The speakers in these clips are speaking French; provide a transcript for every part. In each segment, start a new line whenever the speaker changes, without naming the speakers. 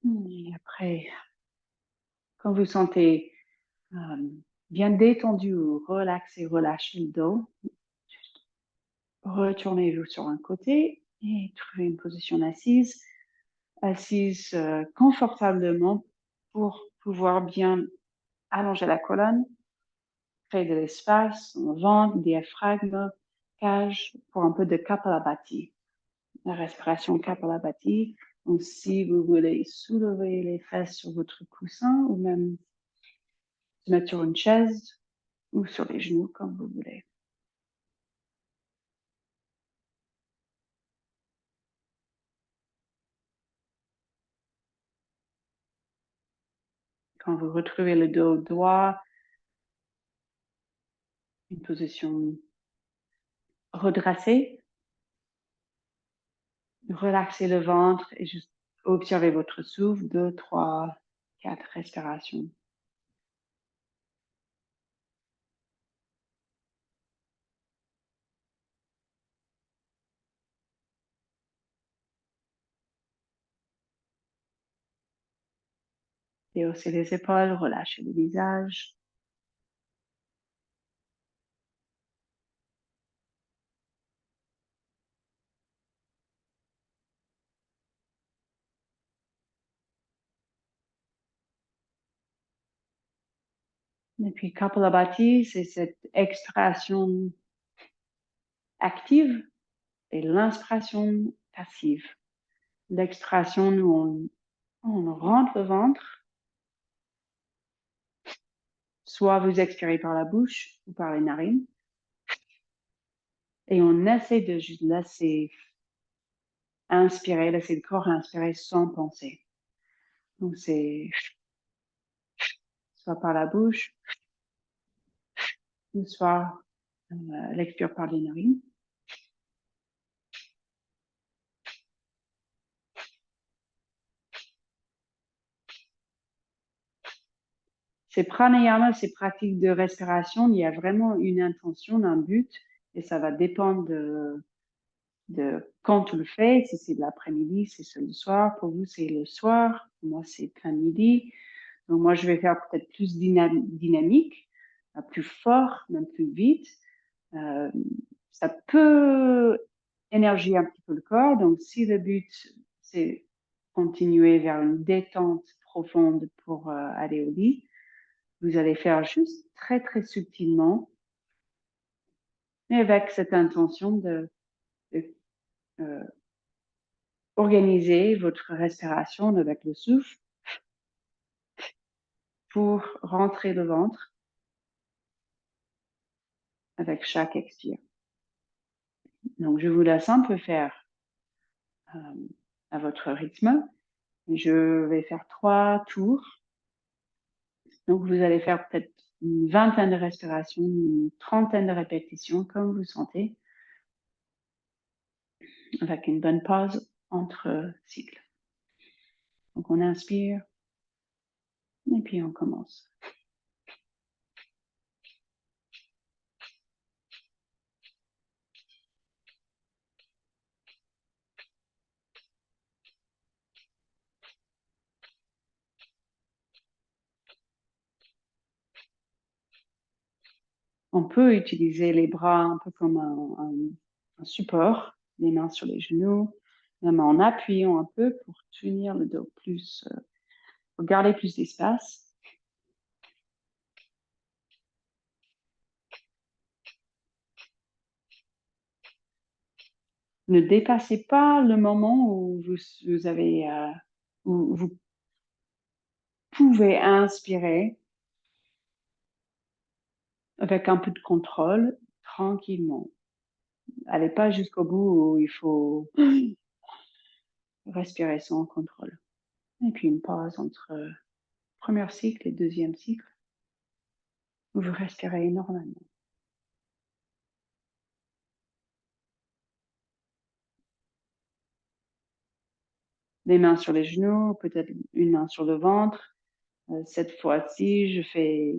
Et après, quand vous sentez bien détendu ou relaxé, relâchez le dos. Juste retournez-vous sur un côté et trouvez une position assise. Assise confortablement pour pouvoir bien allonger la colonne, créer de l'espace, dans le ventre, diaphragme, cage, pour un peu de Kapalabhati. La respiration Kapalabhati. Donc, si vous voulez soulever les fesses sur votre coussin ou même se mettre sur une chaise ou sur les genoux, comme vous voulez. Quand vous retrouvez le dos droit, une position redressée, relaxez le ventre et juste observez votre souffle, 2, 3, 4 respirations. Déhaussez les épaules, relâchez le visage. Et puis Kapalabhati, c'est cette extraction active et l'inspiration passive. L'extraction, nous, on rentre le ventre. Soit vous expirez par la bouche ou par les narines. Et on essaie de juste laisser inspirer, laisser le corps inspirer sans penser. Donc c'est soit par la bouche, ou soit l'expire par les narines. Ces pranayama, ces pratiques de respiration, il y a vraiment une intention, un but, et ça va dépendre de quand tu le fais. Si c'est l'après-midi, si c'est le soir. Pour vous, c'est le soir. Pour moi, c'est plein midi. Donc moi, je vais faire peut-être plus dynamique, plus fort, même plus vite. Ça peut énergier un petit peu le corps. Donc si le but, c'est continuer vers une détente profonde pour aller au lit, vous allez faire juste très, très subtilement, mais avec cette intention de organiser votre respiration avec le souffle pour rentrer le ventre avec chaque expire. Donc, je vous laisse un peu faire à votre rythme. Je vais faire 3 tours. Donc, vous allez faire peut-être une vingtaine de respirations, une trentaine de répétitions, comme vous sentez, avec une bonne pause entre cycles. Donc, on inspire et puis on commence. On peut utiliser les bras un peu comme un support, les mains sur les genoux, même en appuyant un peu pour tenir le dos plus, pour garder plus d'espace. Ne dépassez pas le moment où vous avez, où vous pouvez inspirer avec un peu de contrôle, tranquillement. Allez pas jusqu'au bout où il faut respirer sans contrôle. Et puis une pause entre premier cycle et deuxième cycle, où vous respirez normalement. Les mains sur les genoux, peut-être une main sur le ventre. Cette fois-ci, je fais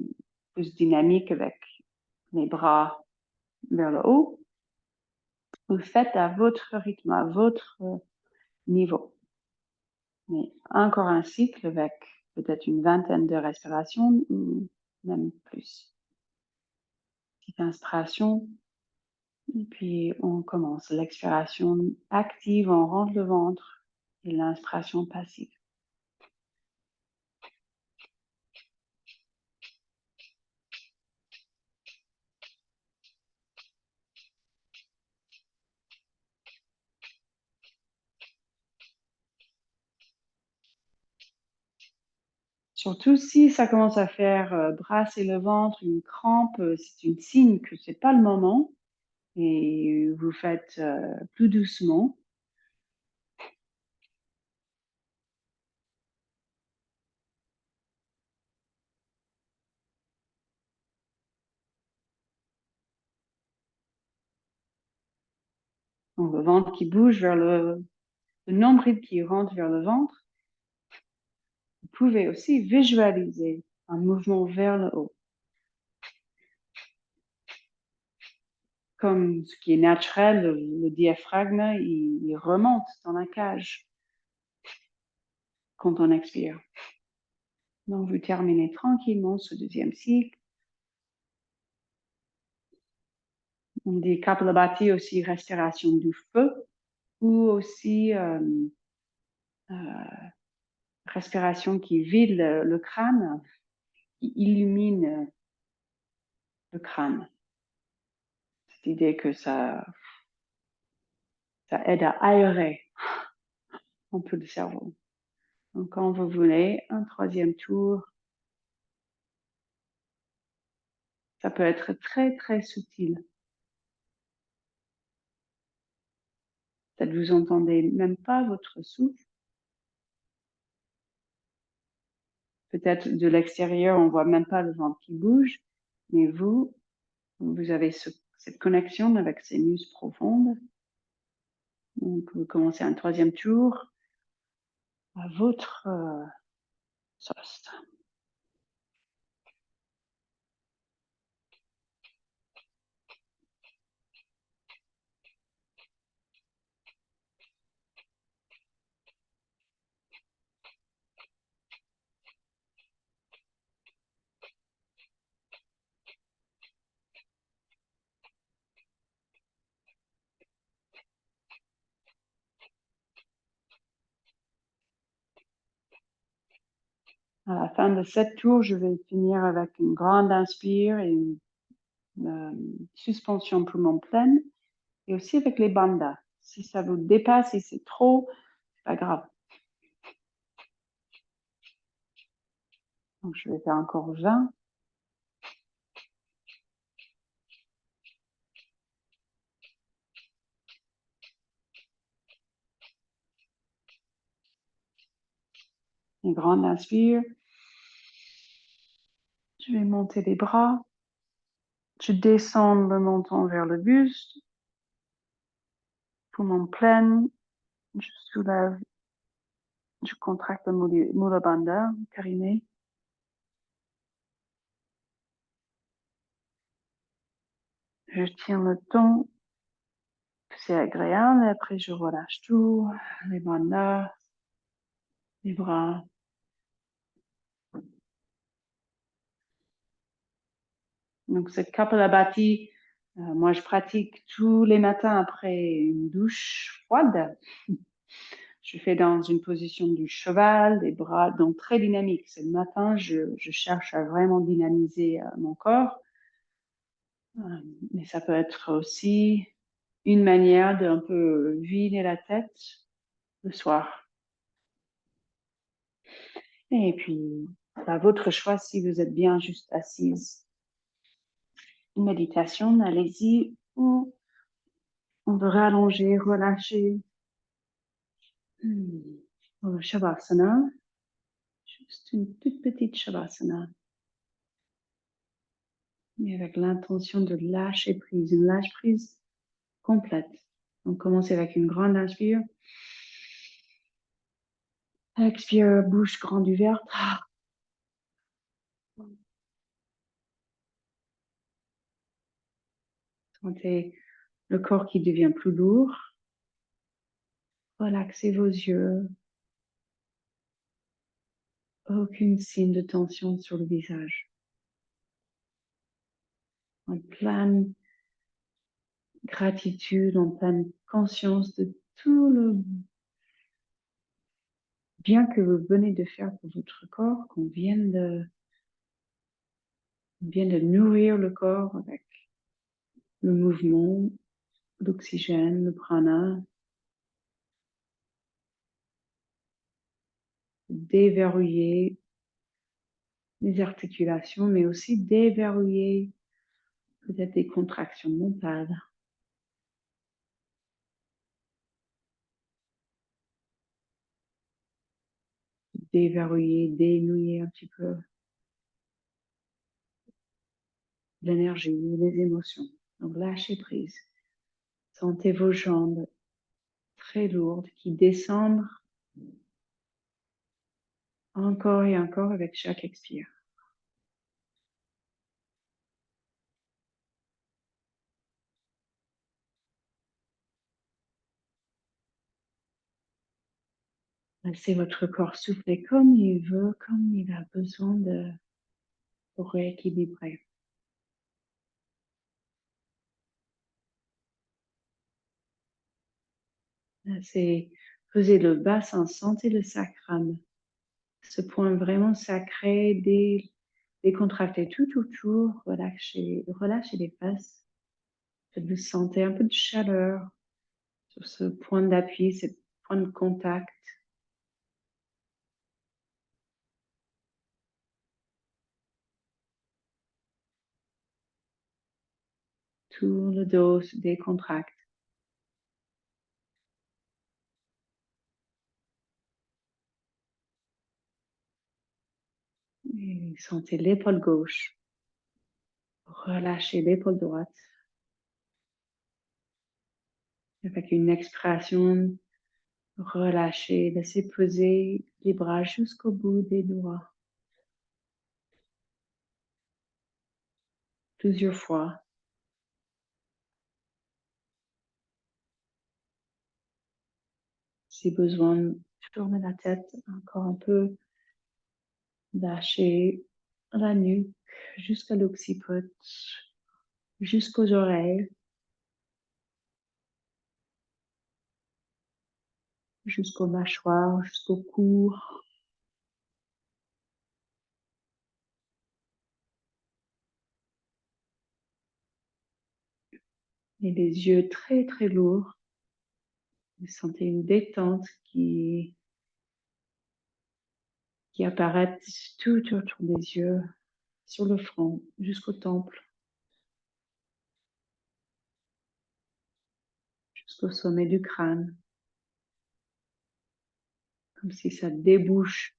plus dynamique avec mes bras vers le haut. Vous faites à votre rythme, à votre niveau. Mais encore un cycle avec peut-être une vingtaine de respirations ou même plus. Petite inspiration. Et puis, on commence l'expiration active, on rentre le ventre et l'inspiration passive. Surtout si ça commence à faire brasser le ventre, une crampe, c'est un signe que c'est pas le moment et vous faites plus doucement. Donc, le ventre qui bouge vers le nombril qui rentre vers le ventre. Vous pouvez aussi visualiser un mouvement vers le haut, comme ce qui est naturel, le diaphragme, il remonte dans la cage quand on expire. Donc, vous terminez tranquillement ce deuxième cycle. On dit Kapalabhati aussi respiration du feu ou aussi respiration qui vide le crâne, qui illumine le crâne. Cette idée que ça aide à aérer un peu le cerveau. Donc, quand vous voulez, un troisième tour, ça peut être très, très subtil. Peut-être vous entendez même pas votre souffle. Peut-être de l'extérieur, on voit même pas le ventre qui bouge, mais vous avez cette connexion avec ces muses profondes. Donc, vous commencez un troisième tour à votre sauce. À la fin de 7 tours, je vais finir avec une grande inspire et une suspension poumon pleine, et aussi avec les bandhas. Si ça vous dépasse et c'est trop, c'est pas grave. Donc, je vais faire encore 20. Une grande inspire. Je vais monter les bras. Je descends le menton vers le buste. Poumon plein. Je soulève. Je contracte le Mula Bandha, périnée. Je tiens le ton. C'est agréable. Et après, je relâche tout. Les bandhas, les bras. Donc, cette Kapalabhati, moi, je pratique tous les matins après une douche froide. Je fais dans une position du cheval, des bras donc très dynamiques. Ce matin, je cherche à vraiment dynamiser mon corps. Mais ça peut être aussi une manière d'un peu vider la tête le soir. Et puis, à votre choix, si vous êtes bien juste assise. Une méditation, allez-y. Ou on veut rallonger, relâcher. Le Shavasana, juste une toute petite Shavasana. Mais avec l'intention de lâcher prise, une lâche prise complète. Donc, commencez avec une grande inspire. Expire, bouche grande ouverte. Sentez le corps qui devient plus lourd. Relaxez vos yeux. aucune signe de tension sur le visage. En pleine gratitude, en pleine conscience de tout le bien que vous venez de faire pour votre corps, qu'on vient de nourrir le corps avec le mouvement, l'oxygène, le prana, déverrouiller les articulations, mais aussi déverrouiller peut-être des contractions mentales. Déverrouiller, dénouer un petit peu l'énergie, les émotions. Donc lâchez prise. Sentez vos jambes très lourdes qui descendent encore et encore avec chaque expire. Laissez votre corps souffler comme il veut, comme il a besoin de rééquilibrer. C'est poser le bassin, sentez le sacrum, ce point vraiment sacré, décontractez tout autour, relâchez les fesses. Vous sentez un peu de chaleur sur ce point d'appui, ce point de contact. Tout le dos se décontracte. Et sentez l'épaule gauche. Relâchez l'épaule droite. Avec une expiration, relâchez, laissez poser les bras jusqu'au bout des doigts. Plusieurs fois. Si besoin, tournez la tête encore un peu. Lâchez la nuque jusqu'à l'occiput, jusqu'aux oreilles, jusqu'aux mâchoires, jusqu'au cou. Et les yeux très très lourds. Vous sentez une détente qui apparaît tout autour des yeux, sur le front, jusqu'au temple, jusqu'au sommet du crâne. Comme si ça débouche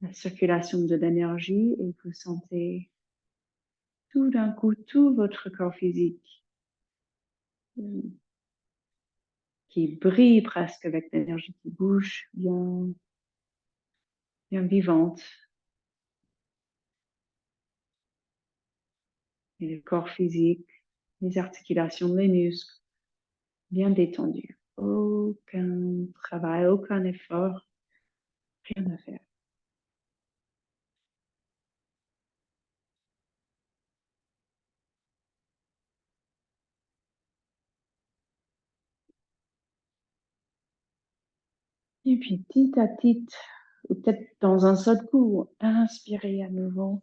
la circulation de l'énergie et vous sentez tout d'un coup tout votre corps physique qui brille presque avec l'énergie qui bouge, bien vivante. Et le corps physique, les articulations, les muscles, bien détendus. Aucun travail, aucun effort, rien à faire. Et puis petit à petit, ou peut-être dans un seul coup, inspirez à nouveau.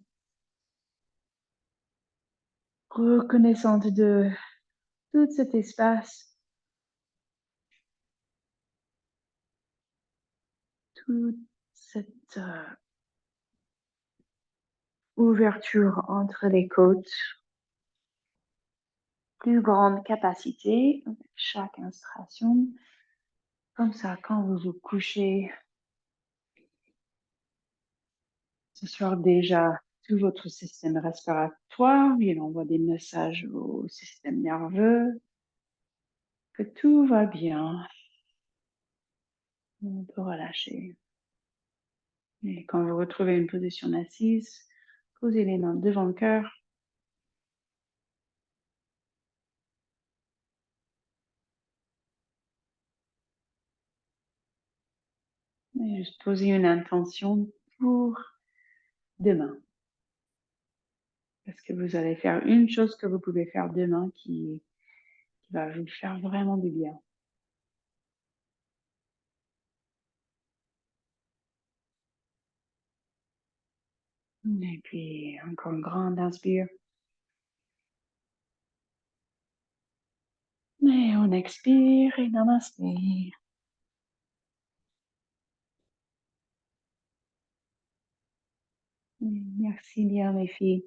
Reconnaissante de tout cet espace, toute cette ouverture entre les côtes, plus grande capacité avec chaque inspiration. Comme ça, quand vous vous couchez, ce soir déjà tout votre système respiratoire, il envoie des messages au système nerveux que tout va bien. On peut relâcher. Et quand vous retrouvez une position assise, posez les mains devant le cœur. Et juste poser une intention pour demain. Parce que vous allez faire une chose que vous pouvez faire demain qui va vous faire vraiment du bien. Et puis, encore une grande inspire. Et on expire et namasté. Merci bien, les filles.